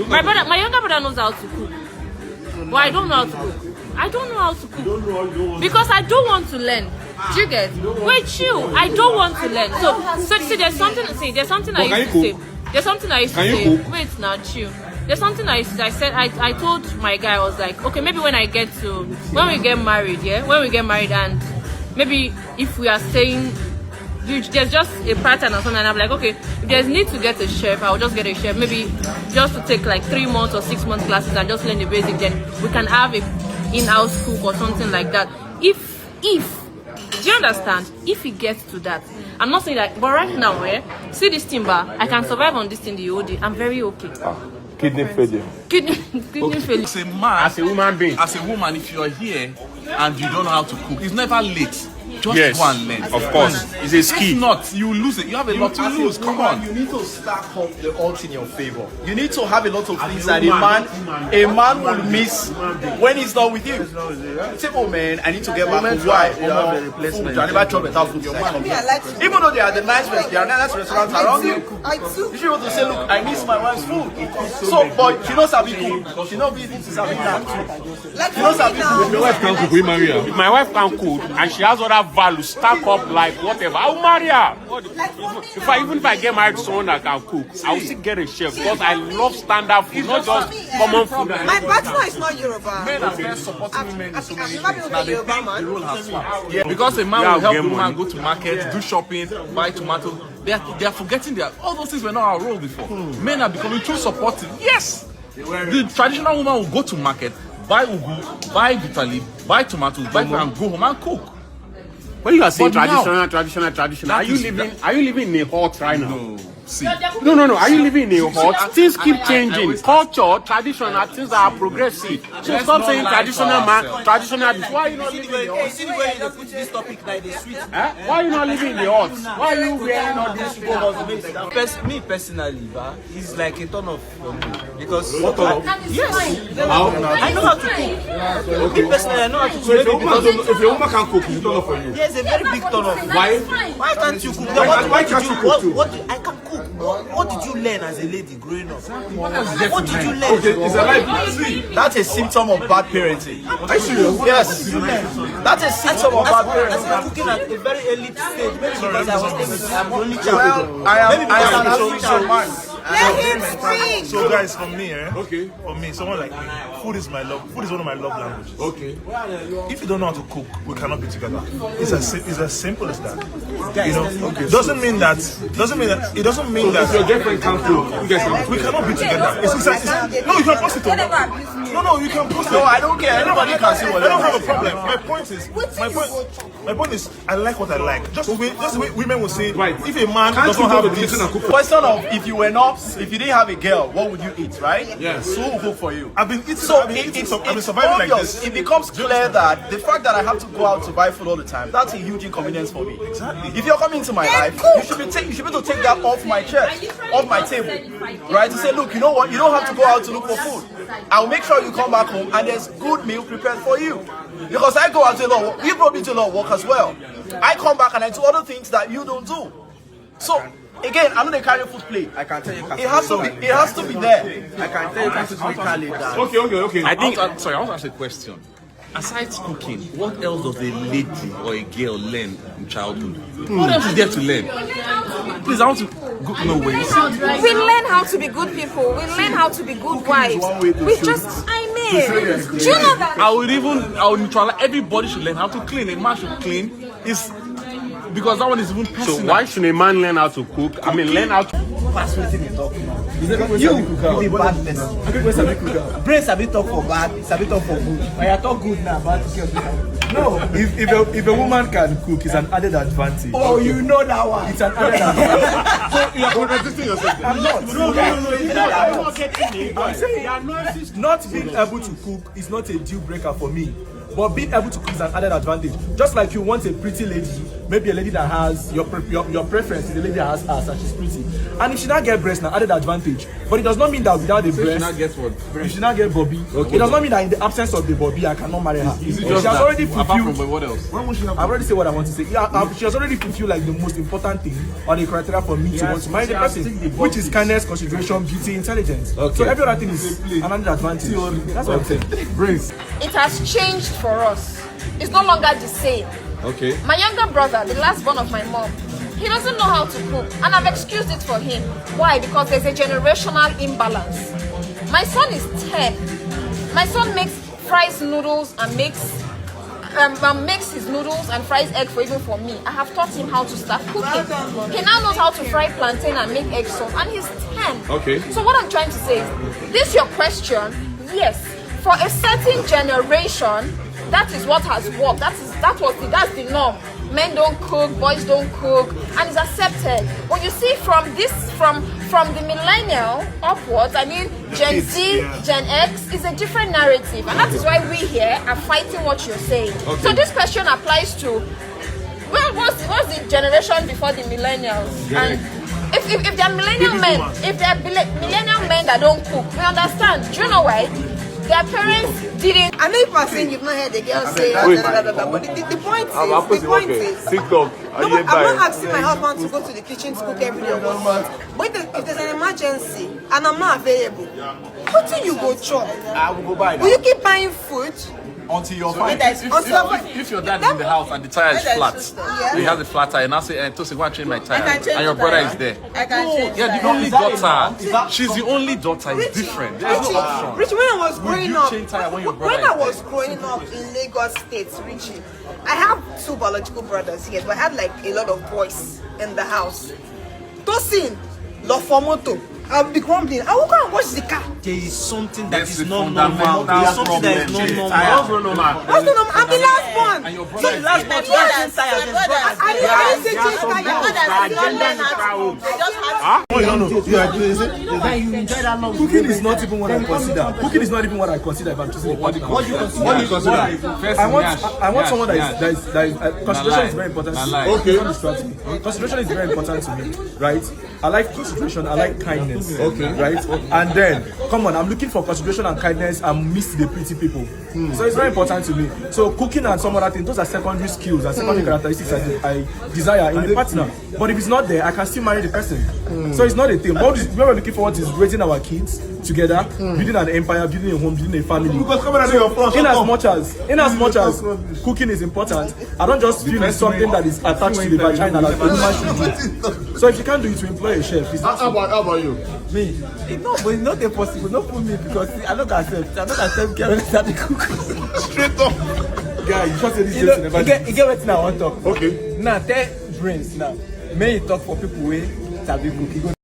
My younger brother knows how to cook. But I don't know how to cook. I don't know how to cook. Because I don't want to learn. Do you get? Wait, chill. I don't want to learn. So see, there's something I used to say. There's something I used to say. Wait now, chill. There's something I used to say. I said I told my guy, I was like, okay, maybe when we get married, and maybe if we are staying, there's just a pattern or something, and I'm like, okay, if there's need to get a chef, I'll just get a chef. Maybe just to take like 3 months or 6 months classes and just learn the basic. Then we can have a in-house cook or something like that. If do you understand? If it gets to that, I'm not saying that, but right now, see this timber, I can survive on this thing the OD. I'm very okay. Kidney failure. Kidney failure. As a man, as a woman being, as a woman, if you are here and you don't know how to cook, it's never late. Just go and learn. Of course. It's a skill. If not, you lose it. You have a lot to lose. Come on. You need to stack up the odds in your favor. You need to have a lot of things that a man will miss when he's not with you. Say, oh man, I need to get back home. Why? Food. I never tried without food. Even though they are the nice restaurants around you, you should be able to say, look, I miss my wife's food. So, but she knows how to cook. She knows how to cook. She knows how to cook. My wife can't cook. We marry her. If my wife can't cook and she has other value stack up like whatever, I'll marry her. Even if I get married to someone that can cook, I'll still get a chef because I love standard food, not just common food. My partner is not Yoruba. Men are there supporting women in so many things. Now they think the role has swapped. Yeah. Because a man will help a woman go to market, do shopping, buy tomatoes. They are forgetting that all those things were not our role before. Men are becoming too supportive. Yes, the traditional woman will go to market, buy ugu, buy bitter leaf, buy tomatoes, buy and go home and cook. When you are saying But traditional, are you living in a hut right now? No. See. No. Are you living in a hut? Things keep changing. Culture, tradition, are things that are progressive. So stop saying traditional man, traditional. Why are you not living in the hut? Why are you not living in the hut? Why are you wearing all these clothes? Me personally, it's like a turn off for me because Yes. I know how to cook. Me personally, I know how to cook. If your woman can cook, it's a turn off for you. Yes, a very big turn off. Why? Why can't you cook? Why can't you cook? I can cook. What did you learn as a lady growing up? What did you learn? Okay, it's a life. That's a symptom of bad parenting. Are you serious? Yes. That's a symptom of bad I parenting. started cooking at a very early stage, maybe because I'm the only child. Well, I am an African man. Let him speak. So guys, for me, Okay. for me, someone like me, food is my love. Food is one of my love languages. Okay. If you don't know how to cook, we cannot be together. It's as simple as that. You know, doesn't mean that it doesn't mean If your that girlfriend can't cook, you guys can we cannot be together. No, you can post it. No, you can post it. No, I don't care. Anybody can see I whatever. don't have a problem. My point is, I like what I like. Just the way women will say, Right. if a man Can't doesn't you go have to the this, kitchen and cook? Question of if you didn't have a girl, what would you eat, right? Yes. So who will cook for you? I've been eating. So I've been it's surviving like obvious. this. It becomes clear that the fact that I have to go out to buy food all the time, that's a huge inconvenience for me. Exactly. If you're coming into my life, you should be able to take that off my chest, off my table, right? To say, look, you know what? You don't have to go out to look for food. I'll make sure you come back home and there's good meal prepared for you. Because I go out to a lot of work. You probably do a lot of work as well. I come back and I do other things that you don't do. So again, I know they carry food plate. I can tell you. It has to be there. I can tell you categorically that. Okay. I want to ask a question. Aside cooking, what else does a lady or a girl learn in childhood? What else is there to learn? Please, I want to go no way. We learn how to be good people. We learn how to be good wives. We just, do you know that? I would neutralize. Everybody should learn how to clean. A man should clean. Because that one is even personal. So why should a man learn how to cook? I mean, learn how to. You be bad person. Brains a bit talk for bad, it's a bit talk for good. When you talk good now, bad girl. No, if a woman can cook, it's an added advantage. Oh, you know that one. It's an added advantage. So you are contradicting yourself. I'm not. No. I'm saying not being able to cook is not a deal breaker for me. But being able to cook is an added advantage. Just like you want a pretty lady, maybe a lady that has your preference is a lady that has ass and she's pretty, And if she not get breast, now added advantage. But it does not mean that without the So she breast, not get what? if she not get Bobby, it does not mean that in the absence of the Bobby, I cannot marry her. Is it She just has that? already Apart from fulfilled. what else? I've already said what I want to say. Yeah, she has already fulfilled like the most important thing or the criteria for me to want to marry the person, which is kindness, consideration, beauty, intelligence. So every other thing is an added advantage. That's what I'm saying. It has changed for us. It's no longer the same. Okay. My younger brother, the last born of my mom, he doesn't know how to cook, and I've excused it for him. Why? Because there's a generational imbalance. My son is 10. My son makes fries noodles and makes his noodles and fries egg for me. I have taught him how to start cooking. He now knows how to fry plantain and make egg sauce, and he's 10. Okay. So what I'm trying to say is, this your question? Yes. For a certain generation, that is what has worked. That's the norm. Men don't cook, boys don't cook, and it's accepted. But you see, from the millennial upwards, I mean Gen Z, Gen X is a different narrative, and that is why we here are fighting what you're saying. Okay. So this question applies to, well, what's the generation before the millennials? And if they're millennial men, if they're millennial men that don't cook, we understand. Do you know why? Their parents didn't. I know you are saying you've not heard the girl say, but the point is, TikTok. I'm not asking my husband to go to the kitchen to cook every day of the month. But if there's an emergency and I'm not available, what do you go chop? I will go buy Will that you keep buying food? until you're fine. If your dad is in the house and the tire is flat, Yeah. he has a flat tire, and I say, Tosi, go and change my tire, I can change and your the brother tire. is there. I can change Yeah, that. the only daughter. She's the only daughter. It's different. There's no option. Richie, when I was growing you up, change tire when your brother when is I was growing up in Lagos State, Richie, I have 2 biological brothers, yes, but I had like a lot of boys in the house. Tosin, love for moto. I'll be grumbling. I will go and wash the car. There is something that That's is the not normal. fundamental There is something that is not problem. normal. What's the number? I'm the last one. And your So brother the is last there. one, you change tire. There's brothers. I didn't say change Then you enjoy that long. Cooking is not even what I consider. Cooking is not even what I consider if I'm choosing a partner. What do you consider? First, I want someone that is consideration is very important. Okay. Consideration is very important to me, right? I like consideration, I like kindness, right? And then, come on, I'm looking for consideration and kindness and miss the pretty people. So it's very important to me. So cooking and some other things, those are secondary skills and secondary characteristics that I desire in a partner. But if it's not there, I can still marry the person. So it's not a thing. What we're looking for is raising our kids together, building an empire, building a home, building a family. In as much as cooking is important, I don't just feel it's something that is attached to the vagina like a woman should do. So if you can't do it, to employ a chef. It's not How about you? Me, no, but it's not impossible. Not for me because see, I don't accept. I don't accept girl when I start to cook. Straight up. guy. You just say this You know, you get what now I want talk. Okay. Now tell brains now. May you talk for people wey sabi cook.